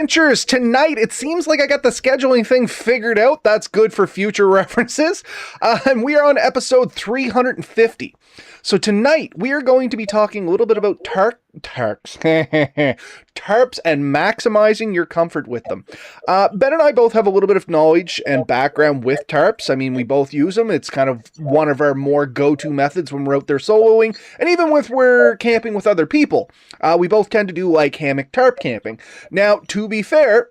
Adventures tonight. It seems like I got the scheduling thing figured out. That's good for future references. And we are on episode 350. So tonight we are going to be talking a little bit about tarps, tarps, and maximizing your comfort with them. Ben and I both have a little bit of knowledge and background with tarps. I mean, we both use them. It's kind of one of our more go-to methods when we're out there soloing, and even when we're camping with other people. We both tend to do like hammock tarp camping. Now, to be fair,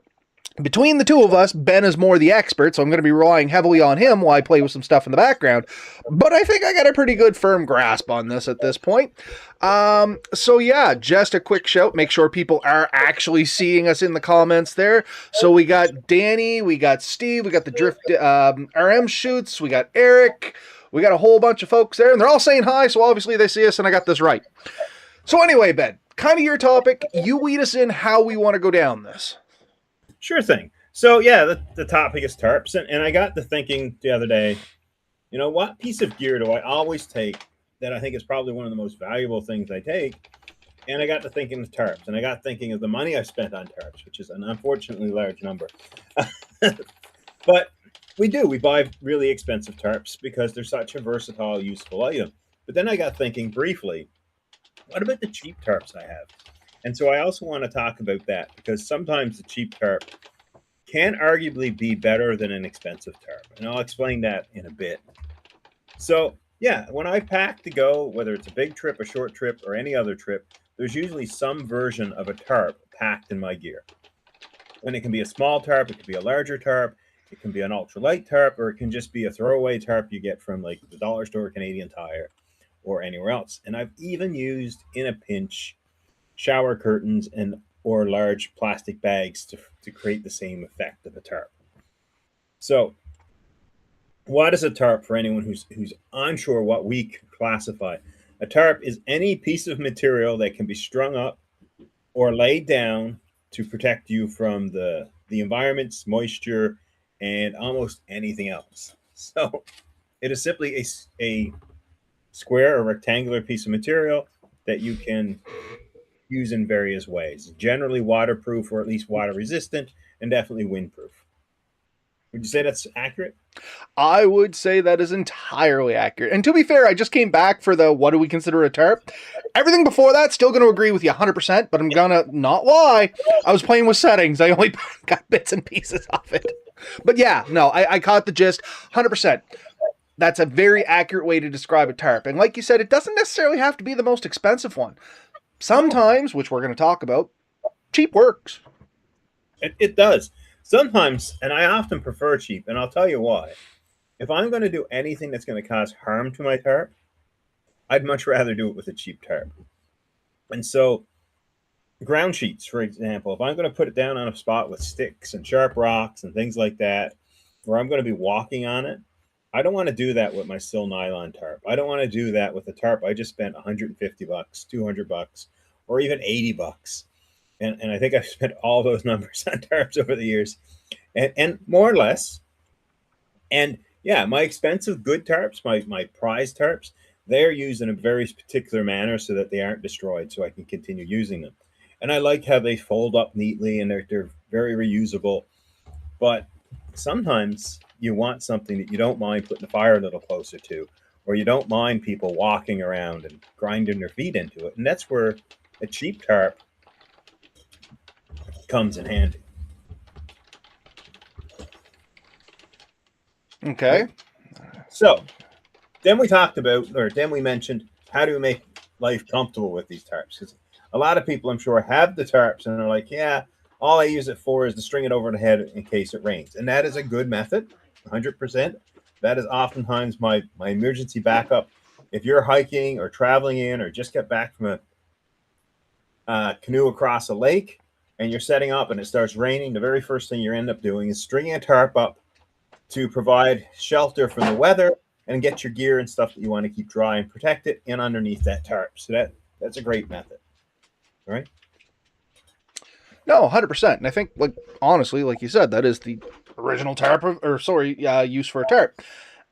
between the two of us, Ben is more the expert, so I'm going to be relying heavily on him while I play with some stuff in the background. But I think I got a pretty good firm grasp on this at this point. So yeah, just a quick shout. Make sure people are actually seeing us in the comments there. So we got Danny, we got Steve, we got the Drift RM Shoots, we got Eric, we got a whole bunch of folks there, and they're all saying hi, so obviously they see us and I got this right. So anyway, Ben, kind of your topic. You lead us in how we want to go down this. Sure thing. So yeah, the topic is tarps, and I got to thinking the other day, what piece of gear do I always take that I think is probably one of the most valuable things I take? And I got to thinking of tarps, and I got thinking of the money I spent on tarps, which is an unfortunately large number. But we buy really expensive tarps because they're such a versatile, useful item. But then I got thinking briefly, what about the cheap tarps I have? And so I also want to talk about that because sometimes the cheap tarp can arguably be better than an expensive tarp. And I'll explain that in a bit. So yeah, when I pack to go, whether it's a big trip, a short trip, or any other trip, there's usually some version of a tarp packed in my gear. And it can be a small tarp, it can be a larger tarp, it can be an ultralight tarp, or it can just be a throwaway tarp you get from like the dollar store, Canadian Tire, or anywhere else. And I've even used, in a pinch, shower curtains or large plastic bags to create the same effect of a tarp. So what is a tarp for anyone who's unsure what we classify? A tarp is any piece of material that can be strung up or laid down to protect you from the environment's moisture and almost anything else. So it is simply a square or rectangular piece of material that you can use in various ways. Generally waterproof or at least water resistant, and definitely windproof. Would you say that's accurate? I would say that is entirely accurate. And to be fair, I just came back for the what do we consider a tarp. Everything before that, still going to agree with you 100%, but I'm going to not lie. I was playing with settings. I only got bits and pieces of it. But yeah, no, I caught the gist 100%. That's a very accurate way to describe a tarp. And like you said, it doesn't necessarily have to be the most expensive one. Sometimes, which we're going to talk about, cheap works. It does. Sometimes, and I often prefer cheap, and I'll tell you why. If I'm going to do anything that's going to cause harm to my tarp, I'd much rather do it with a cheap tarp. And so, ground sheets, for example, if I'm going to put it down on a spot with sticks and sharp rocks and things like that, where I'm going to be walking on it, I don't want to do that with my Sil nylon tarp. I don't want to do that with a tarp I just spent $150, $200, or even $80. And I think I've spent all those numbers on tarps over the years, and more or less. And yeah, my expensive good tarps, my prize tarps, they're used in a very particular manner so that they aren't destroyed, so I can continue using them. And I like how they fold up neatly and they're very reusable. But sometimes you want something that you don't mind putting the fire a little closer to, or you don't mind people walking around and grinding their feet into it. And that's where a cheap tarp comes in handy. Okay. Right? So then we mentioned how do we make life comfortable with these tarps? Because a lot of people, I'm sure, have the tarps and they're like, yeah, all I use it for is to string it over the head in case it rains. And that is a good method, 100%. That is oftentimes my emergency backup. If you're hiking or traveling in or just got back from a canoe across a lake and you're setting up and it starts raining, the very first thing you end up doing is stringing a tarp up to provide shelter from the weather and get your gear and stuff that you want to keep dry and protect it in underneath that tarp. So that's a great method. All right. No, 100%. And I think, like, honestly, like you said, that is the original tarp, use for a tarp.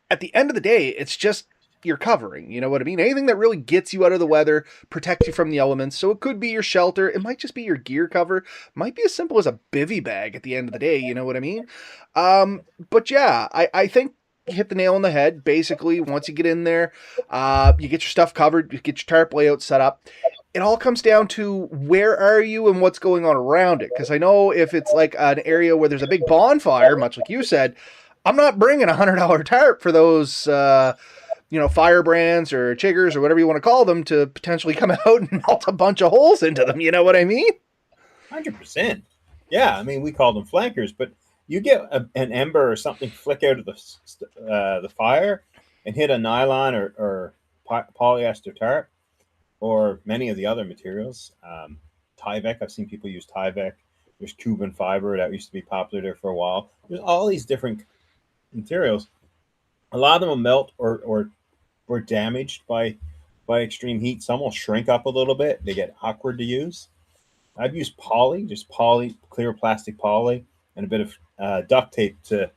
At the end of the day, it's just your covering. You know what I mean? Anything that really gets you out of the weather, protects you from the elements. So it could be your shelter. It might just be your gear cover. Might be as simple as a bivy bag at the end of the day. You know what I mean? But yeah, I think you hit the nail on the head. Basically, once you get in there, you get your stuff covered, you get your tarp layout set up. It all comes down to where are you and what's going on around it. Because I know if it's like an area where there's a big bonfire, much like you said, I'm not bringing $100 tarp for those, firebrands or chiggers or whatever you want to call them to potentially come out and melt a bunch of holes into them. You know what I mean? 100%. Yeah, I mean, we call them flankers, but you get an ember or something flick out of the fire and hit a nylon or polyester tarp or many of the other materials. Tyvek, I've seen people use Tyvek. There's Cuban fiber that used to be popular there for a while. There's all these different materials. A lot of them will melt or damaged by extreme heat. Some will shrink up a little bit. They get awkward to use. I've used clear plastic poly, and a bit of duct tape to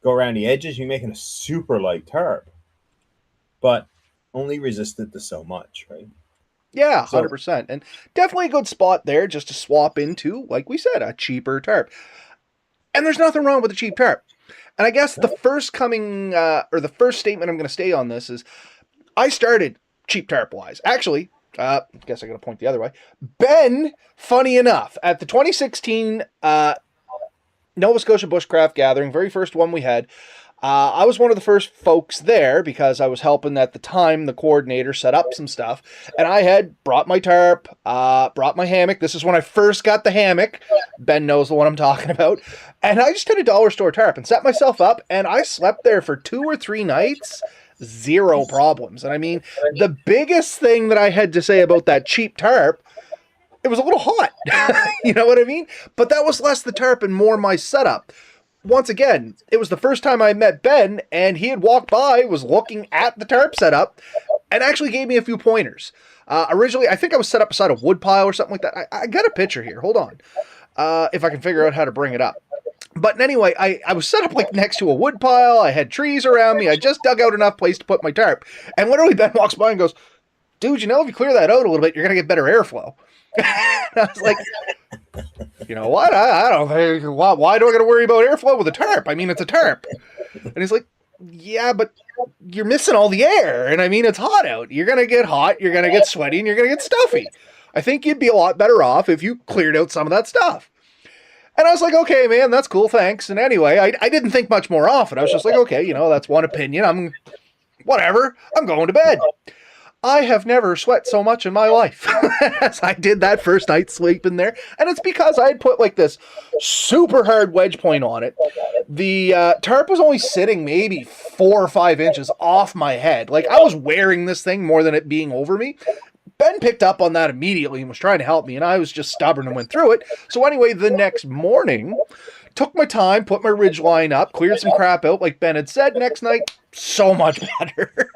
go around the edges. You're making a super light tarp, but only resistant to so much, right? Yeah, 100%. And definitely a good spot there just to swap into, like we said, a cheaper tarp. And there's nothing wrong with a cheap tarp. And I guess the first statement I'm going to stay on this is I started cheap tarp wise. Actually, I guess I got to point the other way. Ben, funny enough, at the 2016 Nova Scotia Bushcraft gathering, very first one we had, I was one of the first folks there because I was helping at the time the coordinator set up some stuff. And I had brought my tarp, brought my hammock. This is when I first got the hammock. Ben knows the one I'm talking about. And I just did a dollar store tarp and set myself up. And I slept there for 2 or 3 nights. Zero problems. And I mean, the biggest thing that I had to say about that cheap tarp, it was a little hot. You know what I mean? But that was less the tarp and more my setup. Once again, it was the first time I met Ben, and he had walked by, was looking at the tarp setup, and actually gave me a few pointers. Originally, I think I was set up beside a wood pile or something like that. I got a picture here. Hold on. If I can figure out how to bring it up. But anyway, I was set up like next to a wood pile. I had trees around me. I just dug out enough place to put my tarp. And literally Ben walks by and goes, dude, you know, if you clear that out a little bit, you're going to get better airflow. And I was like, you know what? I don't think, why do I got to worry about airflow with a tarp? I mean, it's a tarp. And he's like, yeah, but you're missing all the air. And I mean, it's hot out. You're going to get hot, you're going to get sweaty, and you're going to get stuffy. I think you'd be a lot better off if you cleared out some of that stuff. And I was like, okay, man, that's cool, thanks. And anyway, I didn't think much more of it. I was just like, okay, you know, that's one opinion. I'm going to bed. I have never sweat so much in my life as I did that first night sleeping there. And it's because I had put like this super hard wedge point on it. The tarp was only sitting maybe 4 or 5 inches off my head. Like I was wearing this thing more than it being over me. Ben picked up on that immediately and was trying to help me, and I was just stubborn and went through it. So anyway, the next morning, took my time, put my ridge line up, cleared some crap out like Ben had said. Next night, so much better.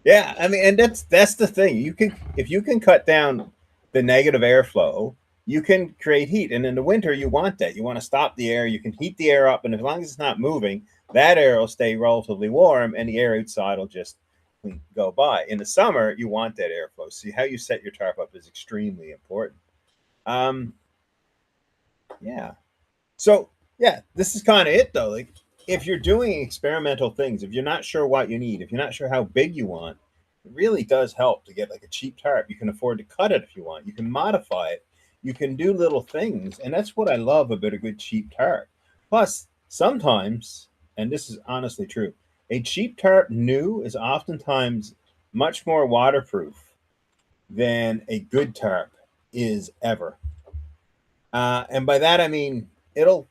Yeah, I mean, and that's the thing. If you can cut down the negative airflow, you can create heat. And in the winter, you want that. You want to stop the air. You can heat the air up, and as long as it's not moving, that air will stay relatively warm, and the air outside will just go by. In the summer, you want that airflow. See, how you set your tarp up is extremely important. Yeah. So yeah, this is kind of it though. Like if you're doing experimental things, if you're not sure what you need, if you're not sure how big you want, it really does help to get like a cheap tarp. You can afford to cut it if you want. You can modify it. You can do little things. And that's what I love about a good cheap tarp. Plus, sometimes, and this is honestly true, a cheap tarp new is oftentimes much more waterproof than a good tarp is ever. And by that, I mean, it'll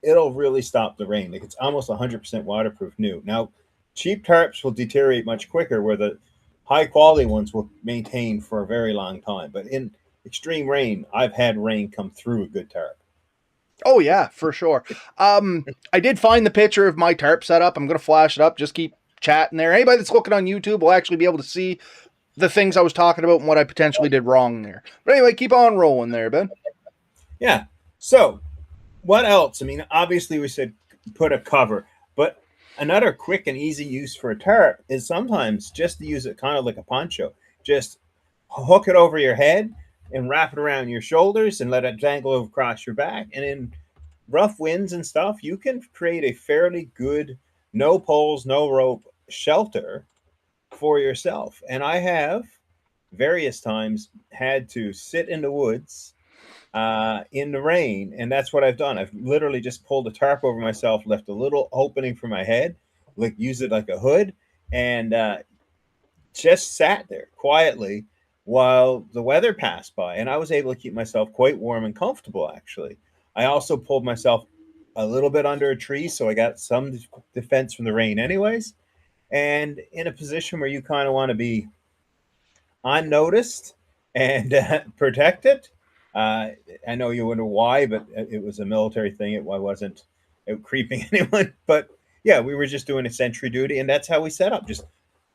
really stop the rain. Like it's almost 100% waterproof new. Now, cheap tarps will deteriorate much quicker where the high quality ones will maintain for a very long time. But in extreme rain, I've had rain come through a good tarp. Oh yeah, for sure. I did find the picture of my tarp setup. I'm going to flash it up. Just keep chatting there. Anybody that's looking on YouTube will actually be able to see the things I was talking about and what I potentially did wrong there. But anyway, keep on rolling there, Ben. Yeah. So what else? I mean, obviously we said put a cover, but Another quick and easy use for a tarp is sometimes just to use it kind of like a poncho. Just hook it over your head and wrap it around your shoulders and let it dangle across your back. And in rough winds and stuff, you can create a fairly good, no poles, no rope shelter for yourself. And I have various times had to sit in the woods in the rain, and that's what I've done. I've literally just pulled a tarp over myself, left a little opening for my head, like use it like a hood, and just sat there quietly while the weather passed by, and I was able to keep myself quite warm and comfortable. Actually, I also pulled myself a little bit under a tree, so I got some defense from the rain, anyways. And in a position where you kind of want to be unnoticed and protected. Uh, I know you wonder why, but it was a military thing. I wasn't creeping anyone, but yeah, we were just doing a sentry duty, and that's how we set up. Just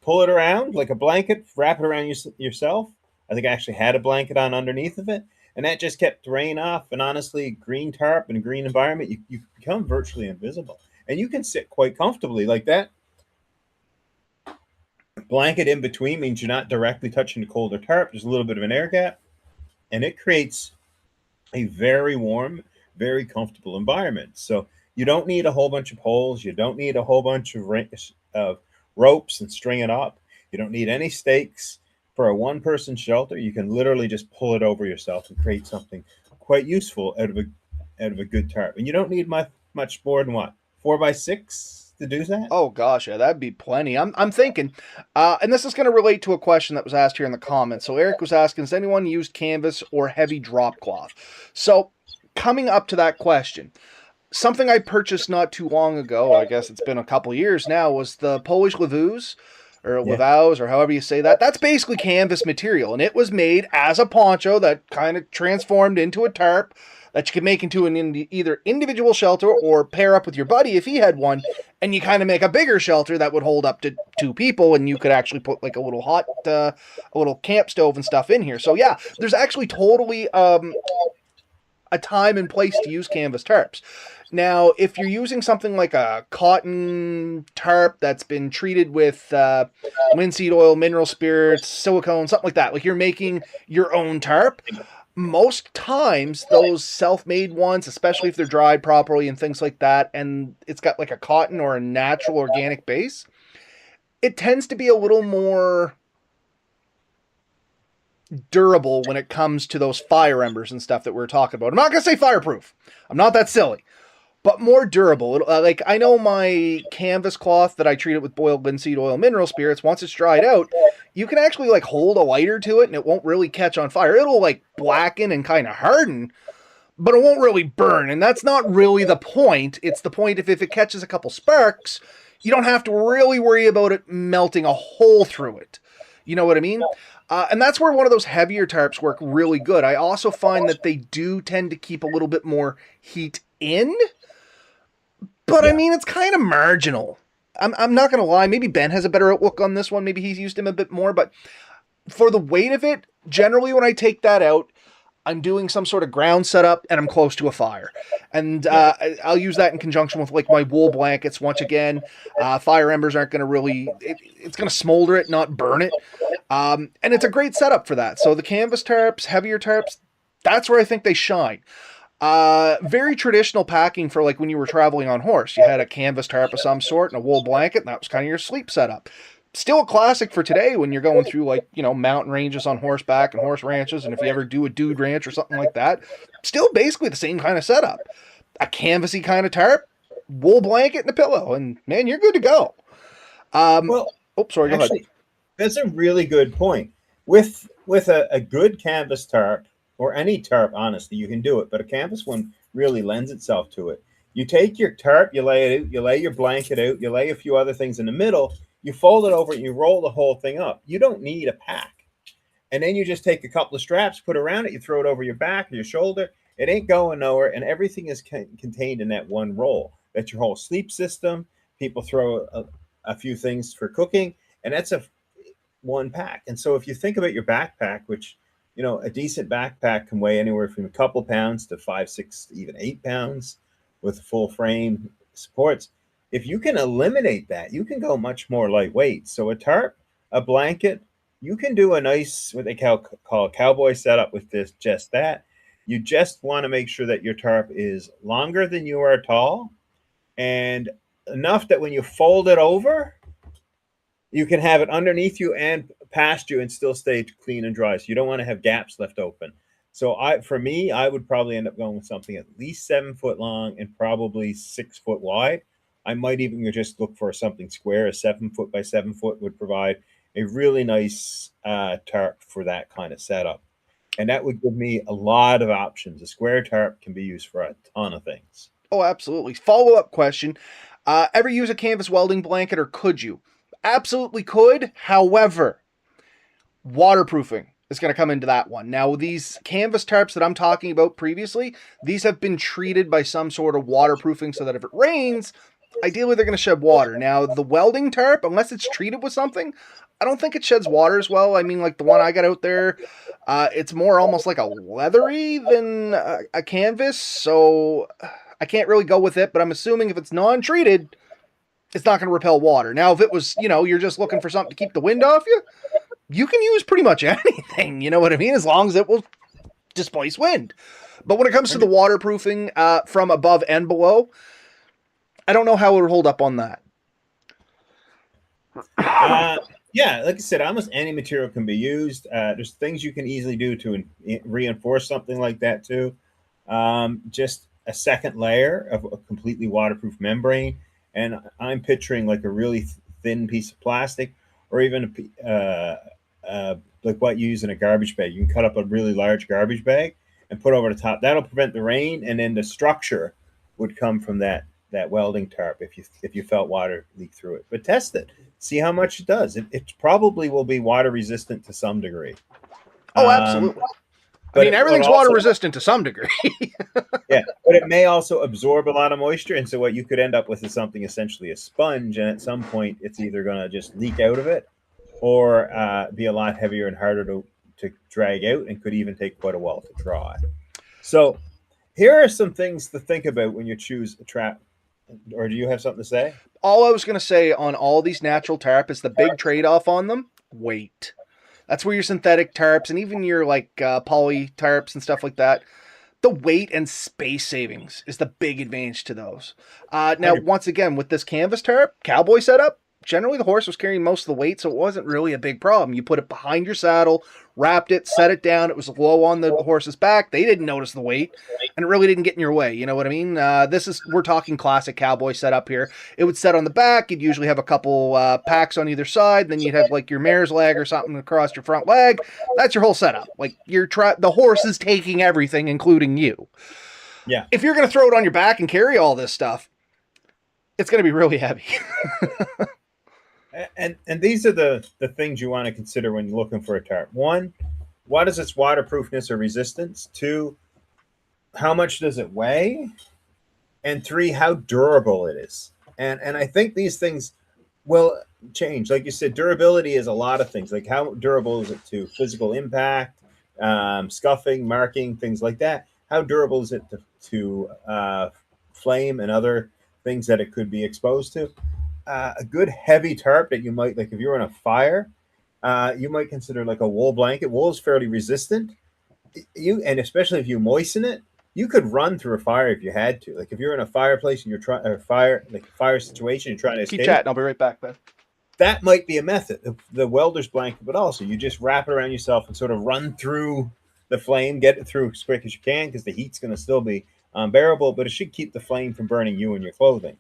pull it around like a blanket, wrap it around yourself. I think I actually had a blanket on underneath of it, and that just kept the rain off. And honestly, green tarp and green environment, you become virtually invisible, and you can sit quite comfortably like that. Blanket in between means you're not directly touching the colder tarp. There's a little bit of an air gap, and it creates a very warm, very comfortable environment. So you don't need a whole bunch of poles. You don't need a whole bunch of ropes and string it up. You don't need any stakes. For a one-person shelter, you can literally just pull it over yourself and create something quite useful out of a good tarp. And you don't need much more than what, 4x6 to do that. Oh gosh, yeah, that'd be plenty. I'm thinking, and this is going to relate to a question that was asked here in the comments. So Eric was asking, has anyone used canvas or heavy drop cloth? So coming up to that question, something I purchased not too long ago, I guess it's been a couple years now, was the Polish Levous or Yeah. Levaus or however you say that. That's basically canvas material, and it was made as a poncho that kind of transformed into a tarp that you could make into an either individual shelter or pair up with your buddy if he had one, and you kind of make a bigger shelter that would hold up to two people, and you could actually put like a little camp stove and stuff in here. So yeah, there's actually totally a time and place to use canvas tarps. Now, if you're using something like a cotton tarp that's been treated with linseed oil, mineral spirits, silicone, something like that, like you're making your own tarp, most times those self-made ones, especially if they're dried properly and things like that, and it's got like a cotton or a natural organic base, it tends to be a little more durable when it comes to those fire embers and stuff that we're talking about. I'm not going to say fireproof. I'm not that silly, but more durable. Like I know my canvas cloth that I treated with boiled linseed oil mineral spirits, once it's dried out, you can actually like hold a lighter to it and it won't really catch on fire. It'll like blacken and kind of harden, but it won't really burn. And that's not really the point. It's the point if it catches a couple sparks, you don't have to really worry about it melting a hole through it. You know what I mean? And that's where one of those heavier tarps work really good. I also find that they do tend to keep a little bit more heat in, but I Yeah. mean, it's kind of marginal. I'm not going to lie. Maybe Ben has a better outlook on this one. Maybe he's used him a bit more, but for the weight of it, generally when I take that out, I'm doing some sort of ground setup and I'm close to a fire. And Yeah. I'll use that in conjunction with like my wool blankets. Once again, fire embers aren't going to really, it's going to smolder it, not burn it. And it's a great setup for that. So the canvas tarps, heavier tarps, that's where I think they shine. Very traditional packing for like when you were traveling on horse. You had a canvas tarp of some sort and a wool blanket, and that was kind of your sleep setup. Still a classic for today when you're going through like, you know, mountain ranges on horseback and horse ranches. And if you ever do a dude ranch or something like that, still basically the same kind of setup. A canvasy kind of tarp, wool blanket, and a pillow. And man, you're good to go. Well, Oh, sorry, go ahead. actually, that's a really good point. With a good canvas tarp or any tarp, honestly, you can do it, but a canvas one really lends itself to it. You take your tarp, you lay it out, you lay your blanket out, you lay a few other things in the middle, you fold it over, and you roll the whole thing up. You don't need a pack. And then you just take a couple of straps, put around it, you throw it over your back or your shoulder. It ain't going nowhere, and everything is contained in that one roll. That's your whole sleep system. People throw a few things for cooking, and that's a one pack. And so if you think about your backpack, which a decent backpack can weigh anywhere from a couple pounds to 5, 6, even 8 pounds with full frame supports. if you can eliminate that, you can go much more lightweight. So a tarp, a blanket, you can do a nice what they call a cowboy setup with this just that. You just want to make sure that your tarp is longer than you are tall and enough that when you fold it over, you can have it underneath you and past you and still stay clean and dry. So you don't want to have gaps left open. So for me, I would probably end up going with something at least 7 foot long and probably 6 foot wide. I might even just look for something square. A 7 foot by 7 foot would provide a really nice tarp for that kind of setup. And that would give me a lot of options. A square tarp can be used for a ton of things. Oh, absolutely. Follow-up question. Ever use a canvas welding blanket, or could you? Absolutely could. However, waterproofing is going to come into that one. Now, these canvas tarps that I'm talking about previously, these have been treated by some sort of waterproofing so that if it rains, ideally they're going to shed water. Now, the welding tarp, unless it's treated with something, I don't think it sheds water as well. I mean, like the one I got out there, it's more almost like a leathery than a canvas, so I can't really go with it, but I'm assuming if it's non-treated, it's not going to repel water. Now, if it was, you're just looking for something to keep the wind off you, you can use pretty much anything, you know what I mean? As long as it will displace wind. But when it comes to the waterproofing from above and below, I don't know how it would hold up on that. Yeah, like I said, almost any material can be used. There's things you can easily do to reinforce something like that too. Just a second layer of a completely waterproof membrane. And I'm picturing like a really thin piece of plastic or even like what you use in a garbage bag. You can cut up a really large garbage bag and put over the top. That'll prevent the rain, and then the structure would come from that welding tarp if you felt water leak through it. But test it, see how much it does. It probably will be water resistant to some degree. Oh, absolutely. I mean, everything's water resistant to some degree. Yeah, but it may also absorb a lot of moisture, and so what you could end up with is something essentially a sponge, and at some point it's either going to just leak out of it or be a lot heavier and harder to drag out, and could even take quite a while to dry. So here are some things to think about when you choose a trap. Or do you have something to say? All I was going to say on all these natural tarp is the big trade-off on them, weight. That's where your synthetic tarps and even your poly tarps and stuff like that, the weight and space savings is the big advantage to those. Now, once again, with this canvas tarp, cowboy setup, generally the horse was carrying most of the weight, so it wasn't really a big problem. You put it behind your saddle, wrapped it, set it down. It was low on the horse's back. They didn't notice the weight, and it really didn't get in your way. You know what I mean? We're talking classic cowboy setup here. It would set on the back. You'd usually have a couple packs on either side. Then you'd have like your mare's leg or something across your front leg. That's your whole setup. Like the horse is taking everything, including you. Yeah. If you're going to throw it on your back and carry all this stuff, it's going to be really heavy. And these are the things you want to consider when you're looking for a tarp. One, what is its waterproofness or resistance? Two, how much does it weigh? And three, how durable it is. And I think these things will change. Like you said, durability is a lot of things. Like how durable is it to physical impact, scuffing, marking, things like that? How durable is it to flame and other things that it could be exposed to? A good heavy tarp that you might, like if you're in a fire, you might consider like a wool blanket. Wool is fairly resistant. And especially if you moisten it, you could run through a fire if you had to. Like if you're in a fireplace and you're trying a fire situation, you're trying to escape. Keep chatting. I'll be right back, Ben. That might be a method. The welder's blanket, but also you just wrap it around yourself and sort of run through the flame, get it through as quick as you can because the heat's going to still be unbearable, but it should keep the flame from burning you and your clothing.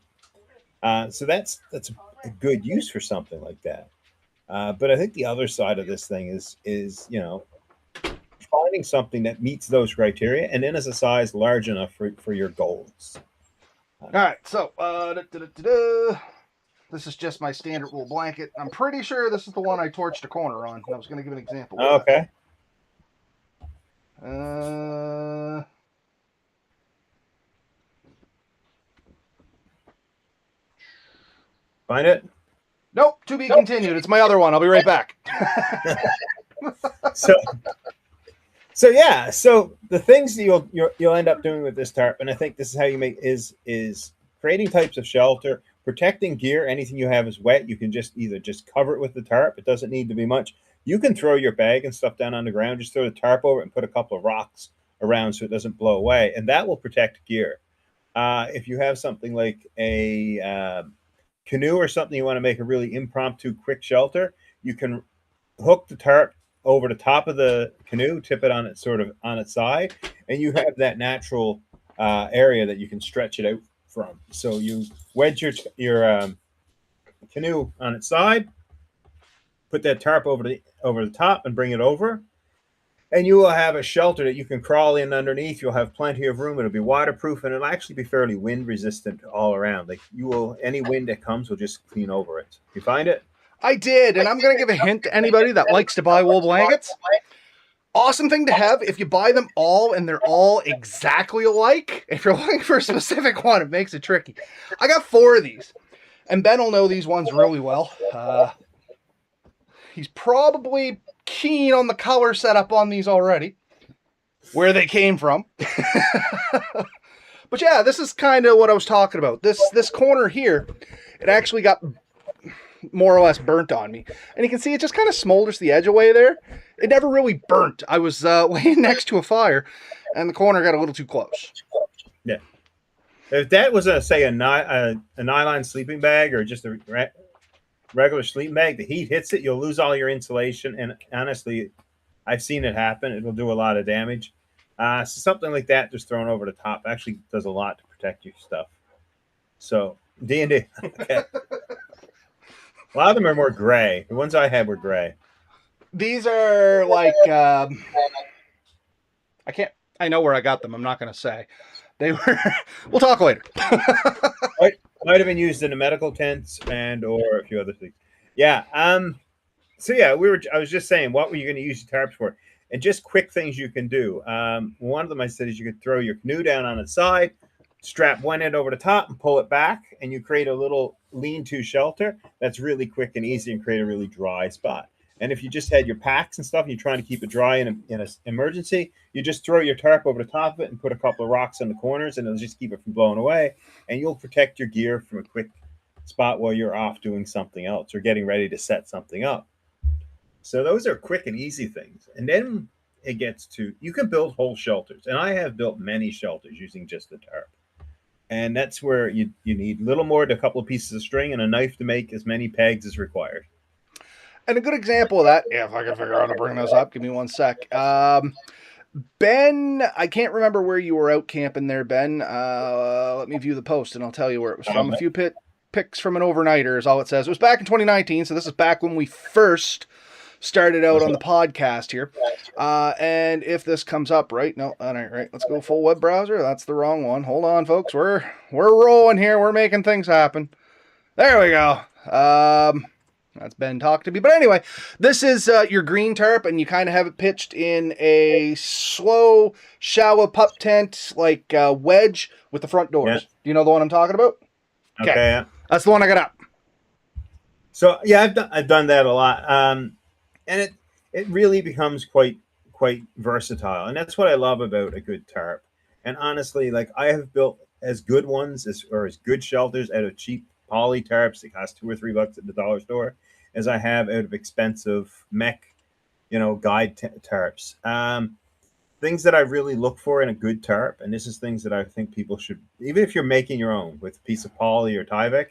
So that's a good use for something like that. But I think the other side of this thing is finding something that meets those criteria and then is a size large enough for your goals. All right, so this is just my standard wool blanket. I'm pretty sure this is the one I torched a corner on. I was going to give an example. Okay. Find it? Nope, to be continued. It's my other one. I'll be right back. So yeah, so the things you'll end up doing with this tarp, and I think this is how you make is creating types of shelter, protecting gear, anything you have is wet, you can either just cover it with the tarp. It doesn't need to be much. You can throw your bag and stuff down on the ground, just throw the tarp over it and put a couple of rocks around so it doesn't blow away, and that will protect gear. If you have something like a canoe or something, you want to make a really impromptu quick shelter, you can hook the tarp over the top of the canoe, tip it on its side, and you have that natural area that you can stretch it out from. So you wedge your canoe on its side, put that tarp over the top, and bring it over, and you will have a shelter that you can crawl in underneath. You'll have plenty of room. It'll be waterproof, and it'll actually be fairly wind resistant all around. Like any wind that comes will just clean over it. You find it? I did, and I'm going to give a hint to anybody that likes to buy wool blankets. Awesome thing to have if you buy them all and they're all exactly alike. If you're looking for a specific one, it makes it tricky. I got 4 of these, and Ben will know these ones really well. He's probably keen on the color setup on these already, where they came from. But yeah, this is kind of what I was talking about. This corner here, it actually got more or less burnt on me. And you can see it just kind of smolders the edge away there. It never really burnt. I was laying next to a fire, and the corner got a little too close. Yeah. If that was a nylon sleeping bag or just a regular sleeping bag, the heat hits it, you'll lose all your insulation. And honestly, I've seen it happen. It'll do a lot of damage. So something like that just thrown over the top actually does a lot to protect your stuff. So D&D. Okay. A lot of them are more gray. The ones I had were gray. These are like I know where I got them. I'm not going to say. They were. We'll talk later. Might have been used in the medical tents or a few other things. Yeah. So yeah, I was just saying, what were you going to use your tarps for? And just quick things you can do. One of them I said is you could throw your canoe down on its side, strap one end over the top, and pull it back, and you create a little lean-to shelter that's really quick and easy and create a really dry spot. And if you just had your packs and stuff and you're trying to keep it dry in an emergency, you just throw your tarp over the top of it and put a couple of rocks in the corners, and it'll just keep it from blowing away. And you'll protect your gear from a quick spot while you're off doing something else or getting ready to set something up. So those are quick and easy things. And then it gets to, you can build whole shelters. And I have built many shelters using just the tarp. And that's where you need little more than a couple of pieces of string and a knife to make as many pegs as required. And a good example of that, if I can figure out how to bring this up, give me one sec. Ben, I can't remember where you were out camping there, Ben. Let me view the post and I'll tell you where it was from. A few pics from an overnighter is all it says. It was back in 2019, so this is back when we first started out on the podcast here. And if this comes up, right? No, all right. Let's go full web browser. That's the wrong one. Hold on, folks. We're rolling here. We're making things happen. There we go. That's Ben talking to me. But anyway, this is your green tarp, and you kind of have it pitched in a slow, shallow pup tent, like wedge with the front doors. Yeah. Do you know the one I'm talking about? Okay. Yeah. That's the one I got up. So yeah, I've done that a lot, and it really becomes quite versatile, and that's what I love about a good tarp. And honestly, like I have built as good ones as good shelters out of cheap poly tarps that cost $2 or $3 at the dollar store as I have out of expensive mech, guide tarps. Things that I really look for in a good tarp, and this is things that I think people should, even if you're making your own with a piece of poly or Tyvek,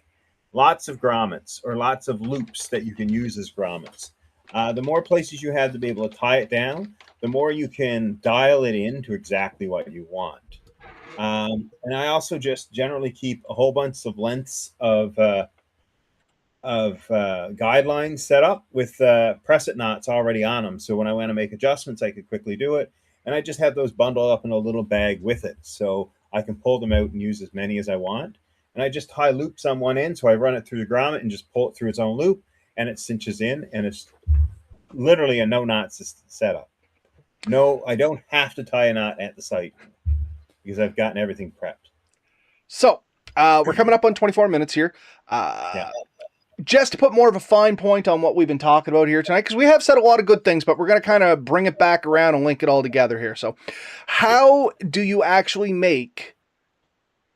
lots of grommets or lots of loops that you can use as grommets. The more places you have to be able to tie it down, the more you can dial it into exactly what you want. And I also just generally keep a whole bunch of lengths of guidelines set up with press-it knots already on them. So when I want to make adjustments, I could quickly do it. And I just have those bundled up in a little bag with it. So I can pull them out and use as many as I want. And I just tie loops on one end. So I run it through the grommet and just pull it through its own loop. And it cinches in. And it's literally a no knots setup. No, I don't have to tie a knot at the site because I've gotten everything prepped. So we're coming up on 24 minutes here. Just to put more of a fine point on what we've been talking about here tonight, because we have said a lot of good things, but we're going to kind of bring it back around and link it all together here. So how do you actually make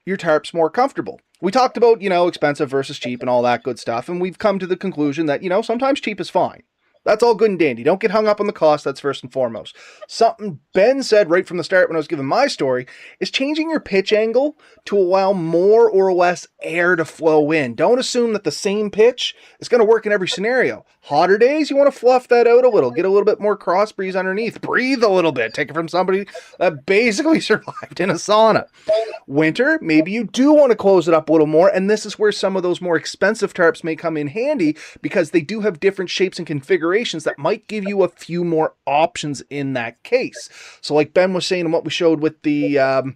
your tarps more comfortable? We talked about, expensive versus cheap and all that good stuff, and we've come to the conclusion that, sometimes cheap is fine. That's all good and dandy. Don't get hung up on the cost, that's first and foremost. Something Ben said right from the start when I was giving my story is changing your pitch angle to allow more or less air to flow in. Don't assume that the same pitch is going to work in every scenario. Hotter days, you want to fluff that out a little, get a little bit more cross breeze underneath, breathe a little bit, take it from somebody that basically survived in a sauna. Winter, maybe you do want to close it up a little more, and this is where some of those more expensive tarps may come in handy because they do have different shapes and configurations that might give you a few more options in that case. So like Ben was saying and what we showed with the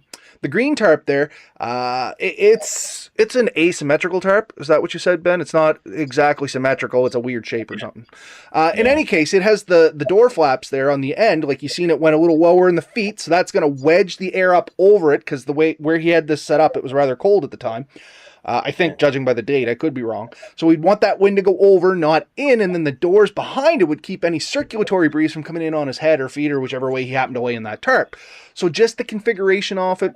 green tarp there, it's an asymmetrical tarp. Is that what you said, Ben? It's not exactly symmetrical. It's a weird shape or something. In any case, it has the door flaps there on the end. Like you seen, it went a little lower in the feet, so that's going to wedge the air up over it because the way where he had this set up, it was rather cold at the time. I think, judging by the date, I could be wrong. So we'd want that wind to go over, not in, and then the doors behind it would keep any circulatory breeze from coming in on his head or feet or whichever way he happened to lay in that tarp. So just the configuration of it,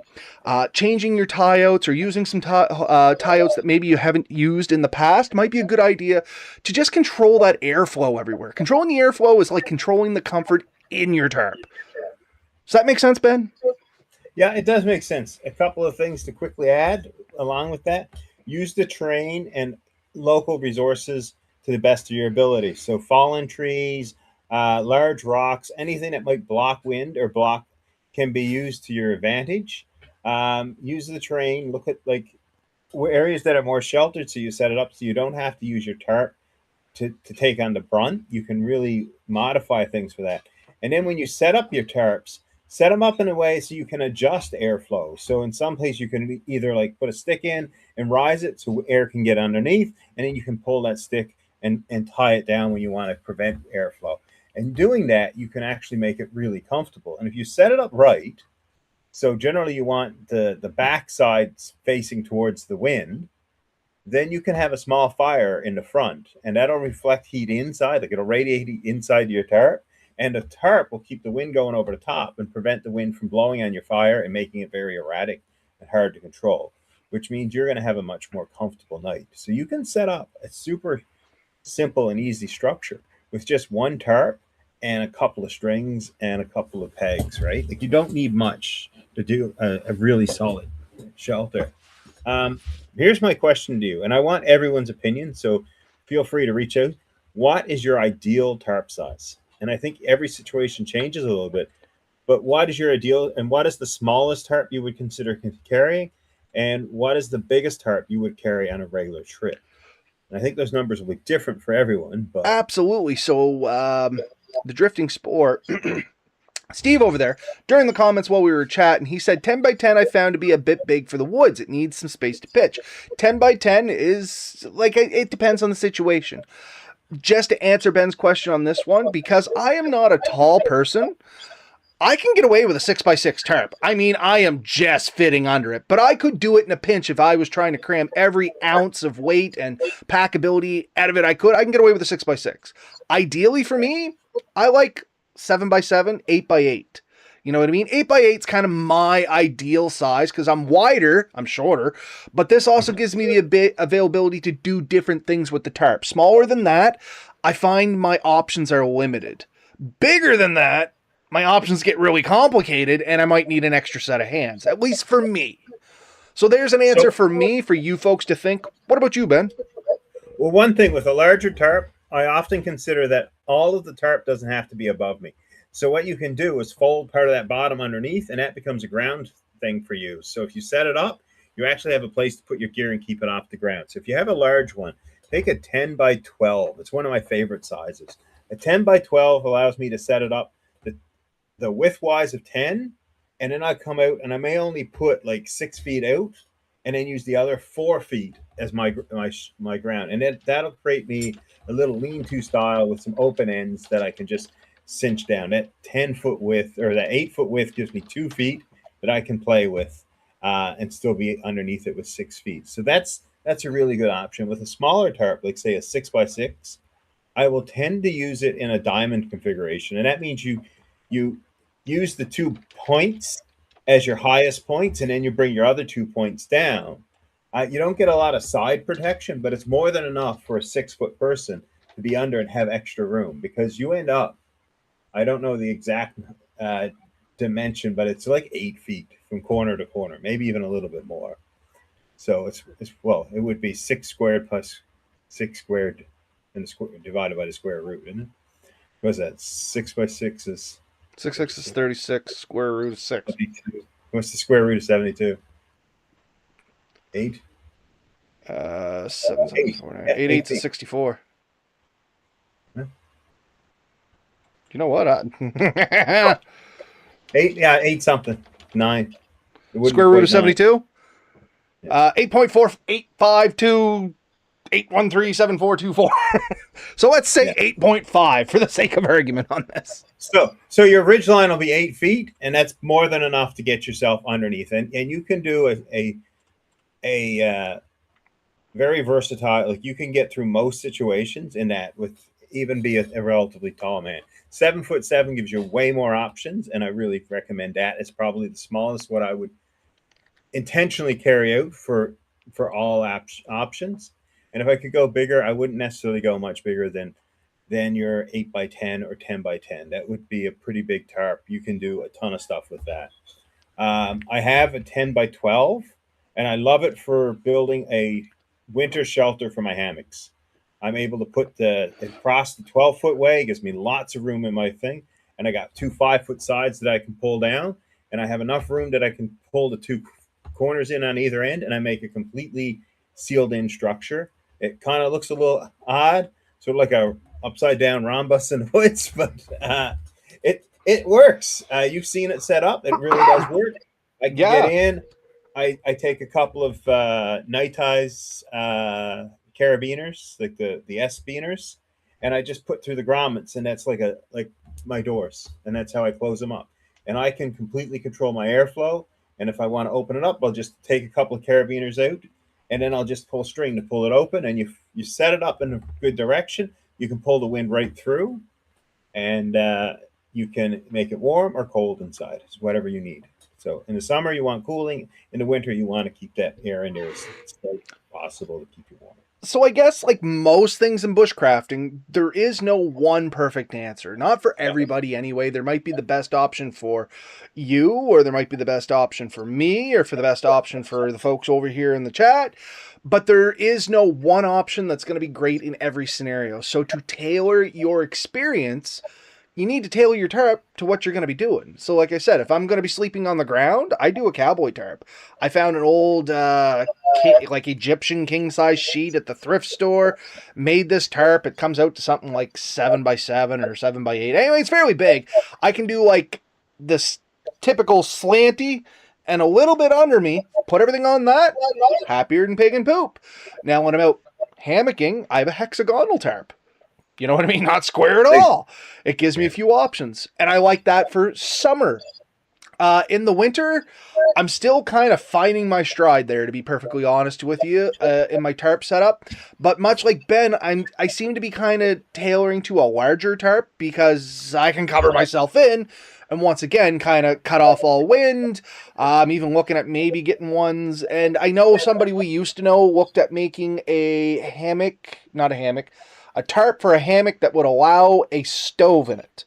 changing your tie outs or using some tie outs that maybe you haven't used in the past might be a good idea to just control that airflow everywhere. Controlling the airflow is like controlling the comfort in your tarp. Does that make sense, Ben? Yeah, it does make sense. A couple of things to quickly add along with that. Use the terrain and local resources to the best of your ability. So fallen trees, large rocks, anything that might block wind or block can be used to your advantage. Use the terrain. Look at like areas that are more sheltered so you set it up so you don't have to use your tarp to take on the brunt. You can really modify things for that. And then when you set up your tarps, set them up in a way so you can adjust airflow. So in some place you can either like put a stick in and rise it so air can get underneath, and then you can pull that stick and tie it down when you want to prevent airflow. And doing that, you can actually make it really comfortable. And if you set it up right, so generally you want the back sides facing towards the wind, then you can have a small fire in the front, and that'll reflect heat inside, like it'll radiate heat inside your tarp. And the tarp will keep the wind going over the top and prevent the wind from blowing on your fire and making it very erratic and hard to control, which means you're going to have a much more comfortable night. So you can set up a super simple and easy structure with just one tarp and a couple of strings and a couple of pegs, right? Like you don't need much to do a really solid shelter. Here's my question to you, and I want everyone's opinion, so feel free to reach out. What is your ideal tarp size? And I think every situation changes a little bit. But what is your ideal, and what is the smallest tarp you would consider carrying? And what is the biggest tarp you would carry on a regular trip? And I think those numbers will be different for everyone. But Absolutely. So the drifting sport, Steve over there, during the comments while we were chatting, he said 10 by 10 I found to be a bit big for the woods. It needs some space to pitch. 10 by 10 is, like, it depends on the situation. Just to answer Ben's question on this one, because I am not a tall person, I can get away with a 6x6 tarp. I mean, I am just fitting under it, but I could do it in a pinch if I was trying to cram every ounce of weight and packability out of it. I can get away with a 6x6. Ideally for me, I like 7x7, 8x8. You know what I mean? 8x8 is kind of my ideal size because I'm wider, I'm shorter, but this also gives me the availability to do different things with the tarp. Smaller than that, I find my options are limited. Bigger than that, my options get really complicated and I might need an extra set of hands, at least for me. So there's an answer for me, for you folks to think. What about you, Ben? Well, one thing with a larger tarp, I often consider that all of the tarp doesn't have to be above me. So what you can do is fold part of that bottom underneath, and that becomes a ground thing for you. So if you set it up, you actually have a place to put your gear and keep it off the ground. So if you have a large one, take a 10 by 12. It's one of my favorite sizes. A 10 by 12 allows me to set it up the width-wise of 10, and then I come out and I may only put like 6 feet out and then use the other 4 feet as my ground. And that'll create me a little lean-to style with some open ends that I can just cinch down. That 10-foot width or that 8-foot width gives me 2 feet that I can play with and still be underneath it with 6 feet. So that's a really good option. With a smaller tarp, like say a 6x6, I will tend to use it in a diamond configuration. And that means you use the 2 points as your highest points, and then you bring your other 2 points down. You don't get a lot of side protection, but it's more than enough for a 6 foot person to be under and have extra room because you end up, I don't know the exact uh, dimension, but it's like 8 feet from corner to corner, maybe even a little bit more. So it's well, it would be 6 squared plus 6 squared and the square divided by the square root, isn't it? What's that? 6 by 6 is 6 is 36. Square root of 6. 72. What's the square root of 72? 8? 7, 7, 8. 4, 9. Yeah, 8 8 8 is feet. 64. Huh? You know what? 8, yeah, 8 something. 9. It wouldn't Square root of quite 9. 72? Yeah. 8.4852 8137424. So let's say Yeah. 8.5 for the sake of argument on this. So your ridge line will be 8 feet, and that's more than enough to get yourself underneath. And you can do a very versatile. Like you can get through most situations in that with even be a relatively tall man. 7'7" gives you way more options, and I really recommend that. It's probably the smallest what I would intentionally carry out for all options. And if I could go bigger, I wouldn't necessarily go much bigger than your 8 by 10 or 10 by 10. That would be a pretty big tarp. You can do a ton of stuff with that. I have a 10 by 12, and I love it for building a winter shelter for my hammocks. I'm able to put the across the 12-foot way. It gives me lots of room in my thing, and I got 2 5-foot sides that I can pull down, and I have enough room that I can pull the 2 corners in on either end, and I make a completely sealed in structure. It kind of looks a little odd, sort of like a upside down rhombus in the woods, but it works. You've seen it set up. It really does work. I can get Yeah. in. I take a couple of night ties carabiners, like the S beaners, and I just put through the grommets, and that's like my doors, and that's how I close them up. And I can completely control my airflow. And if I want to open it up, I'll just take a couple of carabiners out, and then I'll just pull string to pull it open. And you set it up in a good direction. You can pull the wind right through, and you can make it warm or cold inside. It's whatever you need. So in the summer, you want cooling. In the winter, you want to keep that air in there as possible to keep you warm. So I guess like most things in bushcrafting, there is no one perfect answer. Not for Yeah. everybody anyway. There might be the best option for you, or there might be the best option for me, or for the best option for the folks over here in the chat. But there is no one option that's going to be great in every scenario. So to tailor your experience, you need to tailor your tarp to what you're going to be doing. So like I said, if I'm going to be sleeping on the ground, I do a cowboy tarp. I found an old like Egyptian king size sheet at the thrift store, made this tarp. It comes out to something like 7 by 7 or 7 by 8. Anyway, it's fairly big. I can do like this typical slanty and a little bit under me, put everything on that, happier than pig and poop. Now when I'm out hammocking, I have a hexagonal tarp. You know what I mean? Not square at all. It gives me a few options. And I like that for summer. In the winter, I'm still kind of finding my stride there, to be perfectly honest with you, in my tarp setup. But much like Ben, I seem to be kind of tailoring to a larger tarp because I can cover myself in. And once again, kind of cut off all wind. I'm even looking at maybe getting ones. And I know somebody we used to know looked at making a hammock, not a hammock, a tarp for a hammock that would allow a stove in it.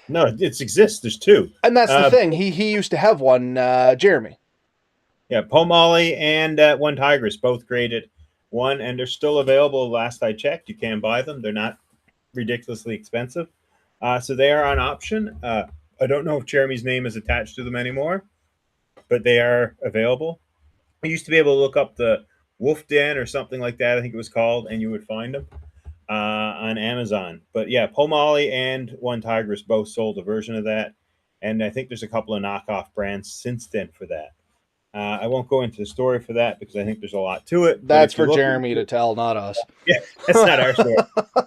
No, it exists. There's two. And that's the thing. He used to have one, Jeremy. Yeah, Pomali and One Tigress both graded one, and they're still available. Last I checked, you can buy them. They're not ridiculously expensive. So they are an option. I don't know if Jeremy's name is attached to them anymore, but they are available. I used to be able to look up the Wolf Den or something like that, I think it was called, and you would find them on Amazon. But yeah, Pomali and One Tigress both sold a version of that, and I think there's a couple of knockoff brands since then for that. I won't go into the story for that because I think there's a lot to it. That's for Jeremy to tell, not us. Yeah, that's not our story.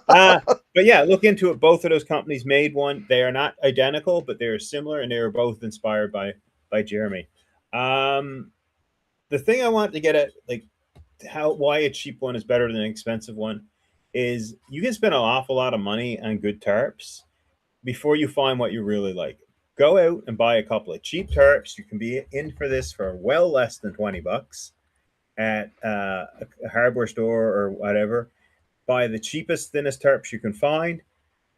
But yeah, look into it. Both of those companies made one. They are not identical, but they are similar, and they were both inspired by Jeremy. The thing I want to get at, like why a cheap one is better than an expensive one, is you can spend an awful lot of money on good tarps before you find what you really like. Go out and buy a couple of cheap tarps. You can be in for this for well less than $20. at a hardware store or whatever. Buy the cheapest, thinnest tarps you can find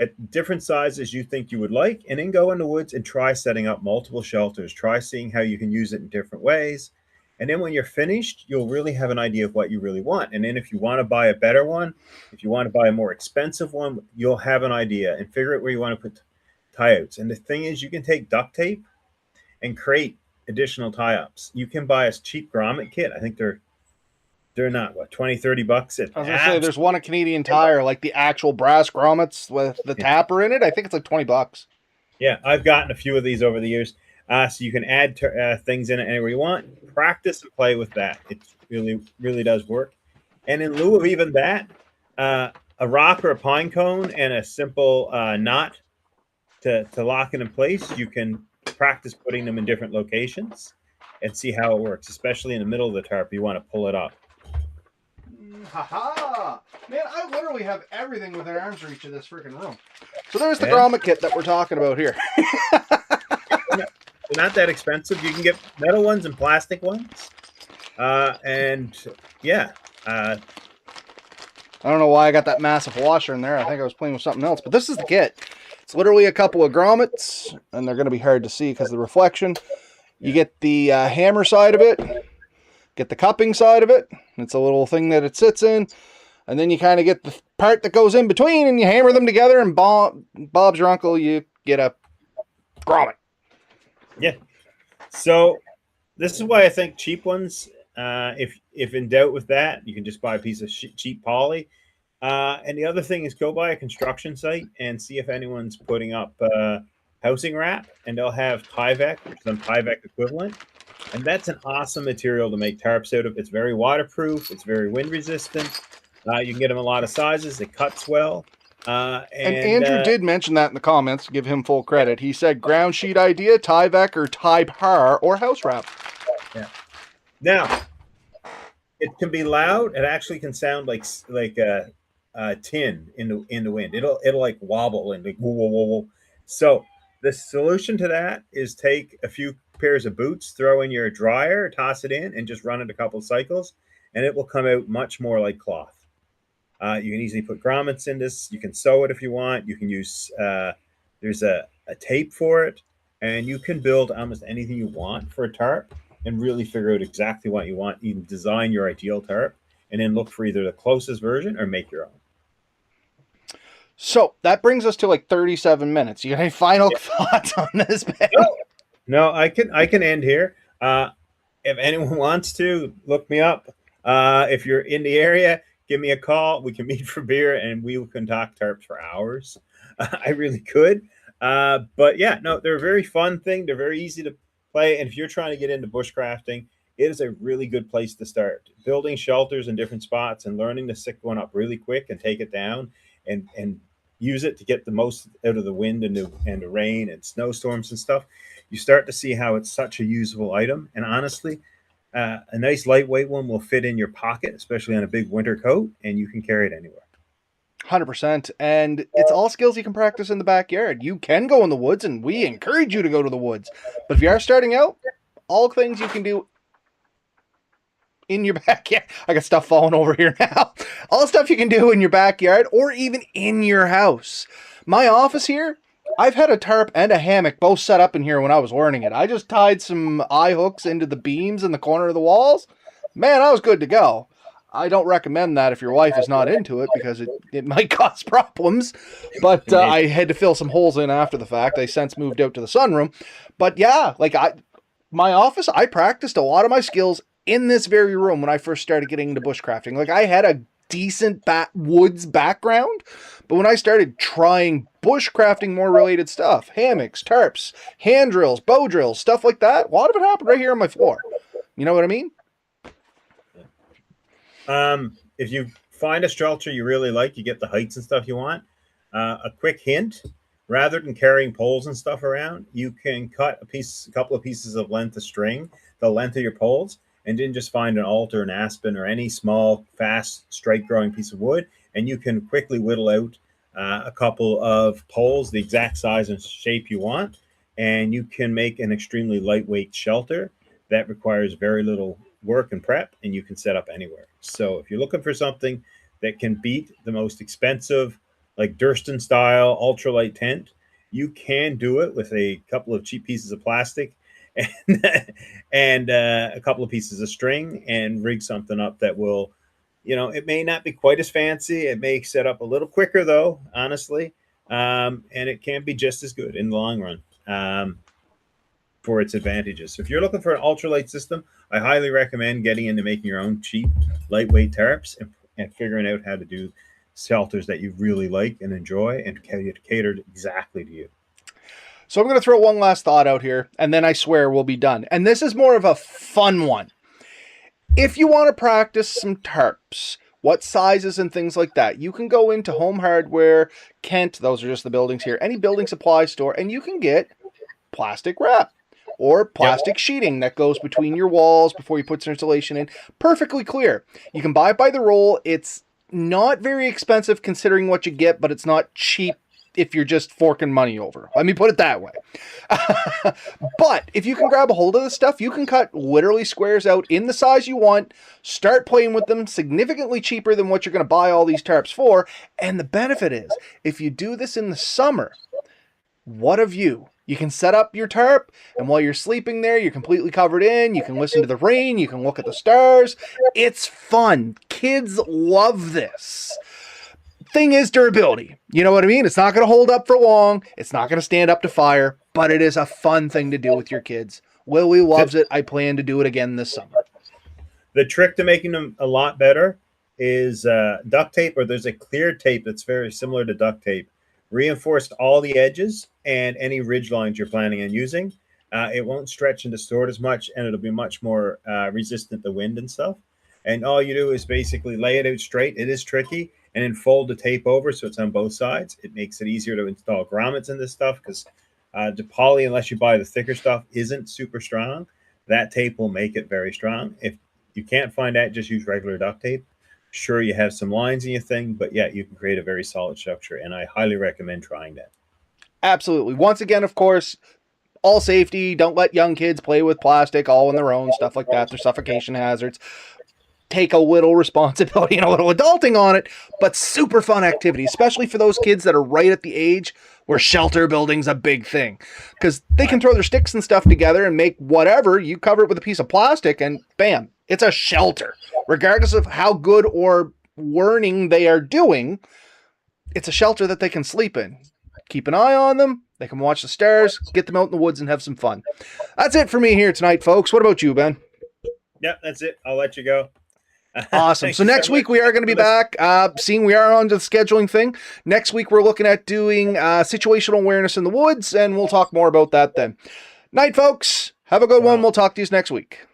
at different sizes you think you would like, and then go in the woods and try setting up multiple shelters. Try seeing how you can use it in different ways. And then when you're finished, you'll really have an idea of what you really want. And then if you want to buy a better one, if you want to buy a more expensive one, you'll have an idea and figure out where you want to put tie outs. And the thing is, you can take duct tape and create additional tie ups. You can buy a cheap grommet kit. I think they're not what, 20, $30 at I was gonna say there's one at Canadian Tire, like the actual brass grommets with the tapper in it. I think it's like $20. Yeah, I've gotten a few of these over the years. So you can add things in it anywhere you want. Practice and play with that. It really, really does work. And in lieu of even that, a rock or a pine cone and a simple knot to lock it in place, you can practice putting them in different locations and see how it works, especially in the middle of the tarp. You want to pull it up. Haha! Man, I literally have everything within arm's reach of this freaking room. So there's the grommet kit that we're talking about here. They're not that expensive. You can get metal ones and plastic ones. And yeah. I don't know why I got that massive washer in there. I think I was playing with something else. But this is the kit. It's literally a couple of grommets, and they're going to be hard to see because of the reflection. You get the hammer side of it. Get the cupping side of it. It's a little thing that it sits in. And then you kind of get the part that goes in between, and you hammer them together, and Bob's your uncle, you get a grommet. Yeah. So this is why I think cheap ones, if in doubt with that, you can just buy a piece of cheap poly. And the other thing is go by a construction site and see if anyone's putting up housing wrap, and they'll have Tyvek or some Tyvek equivalent. And that's an awesome material to make tarps out of. It's very waterproof. It's very wind resistant. You can get them a lot of sizes. It cuts well. And Andrew did mention that in the comments, to give him full credit. He said ground sheet idea, Tyvek or Typar or house wrap. Yeah. Now, it can be loud. It actually can sound like a tin in the wind. It'll like wobble and like whoa, whoa, whoa, whoa. So the solution to that is take a few pairs of boots, throw in your dryer, toss it in, and just run it a couple of cycles, and it will come out much more like cloth. You can easily put grommets in this. You can sew it if you want. You can use there's a tape for it, and you can build almost anything you want for a tarp and really figure out exactly what you want. You can design your ideal tarp and then look for either the closest version or make your own. So that brings us to like 37 minutes. You got any final thoughts on this, Ben? No, I can end here. If anyone wants to, look me up. If you're in the area, give me a call. We can meet for beer and we can talk tarps for hours. I really could. But yeah, no, they're a very fun thing. They're very easy to play. And if you're trying to get into bushcrafting, it is a really good place to start. Building shelters in different spots and learning to stick one up really quick and take it down and use it to get the most out of the wind and the rain and snowstorms and stuff. You start to see how it's such a usable item. And honestly, a nice lightweight one will fit in your pocket, especially on a big winter coat, and you can carry it anywhere. 100%. And it's all skills you can practice in the backyard. You can go in the woods, and we encourage you to go to the woods. But if you are starting out, all things you can do in your backyard. I got stuff falling over here now. All stuff you can do in your backyard or even in your house. My office here, I've had a tarp and a hammock both set up in here when I was learning it. I just tied some eye hooks into the beams in the corner of the walls. Man, I was good to go. I don't recommend that if your wife is not into it because it might cause problems. But I had to fill some holes in after the fact. I since moved out to the sunroom. But yeah, like my office, I practiced a lot of my skills in this very room when I first started getting into bushcrafting. Like I had a decent woods background, but when I started trying bushcrafting more related stuff, hammocks, tarps, hand drills, bow drills, stuff like that, a lot of it happened right here on my floor. You know what I mean? If you find a shelter you really like, you get the heights and stuff you want. A quick hint: rather than carrying poles and stuff around, you can cut a couple of pieces of length of string, the length of your poles, and then just find an alder, an aspen, or any small, fast, straight-growing piece of wood, and you can quickly whittle out a couple of poles the exact size and shape you want, and you can make an extremely lightweight shelter that requires very little work and prep, and you can set up anywhere. So if you're looking for something that can beat the most expensive, like Durston style ultralight tent, you can do it with a couple of cheap pieces of plastic and and a couple of pieces of string, and rig something up that will, it may not be quite as fancy. It may set up a little quicker though, honestly, and it can be just as good in the long run. For its advantages. So if you're looking for an ultralight system, I highly recommend getting into making your own cheap, lightweight tarps and figuring out how to do shelters that you really like and enjoy and catered exactly to you. So I'm going to throw one last thought out here, and then I swear we'll be done. And this is more of a fun one. If you want to practice some tarps, what sizes and things like that, you can go into Home Hardware, Kent, those are just the buildings here, any building supply store, and you can get plastic wrap or plastic sheeting that goes between your walls before you put some insulation in. Perfectly clear. You can buy it by the roll. It's not very expensive considering what you get, but it's not cheap if you're just forking money over. Let me put it that way. But if you can grab a hold of this stuff, you can cut literally squares out in the size you want, start playing with them significantly cheaper than what you're going to buy all these tarps for. And the benefit is, if you do this in the summer, what of you? You can set up your tarp, and while you're sleeping there, you're completely covered in. You can listen to the rain. You can look at the stars. It's fun. Kids love this. Thing is durability. You know what I mean? It's not going to hold up for long. It's not going to stand up to fire, but it is a fun thing to do with your kids. Lily loves it. I plan to do it again this summer. The trick to making them a lot better is duct tape, or there's a clear tape that's very similar to duct tape. Reinforced all the edges and any ridge lines you're planning on using. It won't stretch and distort as much, and it'll be much more resistant to wind and stuff. And all you do is basically lay it out straight. It is tricky, and then fold the tape over so it's on both sides. It makes it easier to install grommets in this stuff because the poly, unless you buy the thicker stuff, isn't super strong. That tape will make it very strong. If you can't find that, just use regular duct tape. Sure, you have some lines in your thing, but yeah, you can create a very solid structure, and I highly recommend trying that. Absolutely. Once again, of course, all safety. Don't let young kids play with plastic all on their own, stuff like that. They're suffocation hazards. Take a little responsibility and a little adulting on it, but super fun activity, especially for those kids that are right at the age where shelter building's a big thing, because they can throw their sticks and stuff together and make whatever. You cover it with a piece of plastic and bam, it's a shelter. Regardless of how good or learning they are doing, it's a shelter that they can sleep in. Keep an eye on them. They can watch the stars, get them out in the woods and have some fun. That's it for me here tonight, folks. What about you, Ben? Yeah, that's it. I'll let you go. Awesome. So next week we are going to be back. Seeing we are on to the scheduling thing. Next week we're looking at doing situational awareness in the woods, and we'll talk more about that then. Night, folks. Have a good one. We'll talk to you next week.